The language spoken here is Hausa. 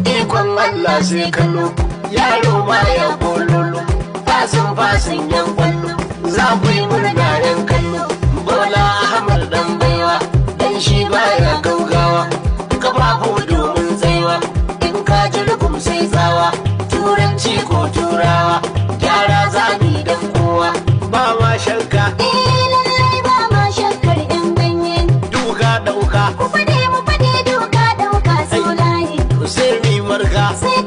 ikon Allah sai kallo yaro ma ya bololo fasin yan kwallo za ku yi murna yan kallo Bola Ahmad dan baiwa dan shi baya gaugawa kafafu domin tsaiwa in ka ji rugum sai tsawa turanci ko turawa gyara zami dan kowa ba ma shakka lallai ba ma shakkar yan ganye duka dauka mu fade duka dauka saulaye sai mi marka sai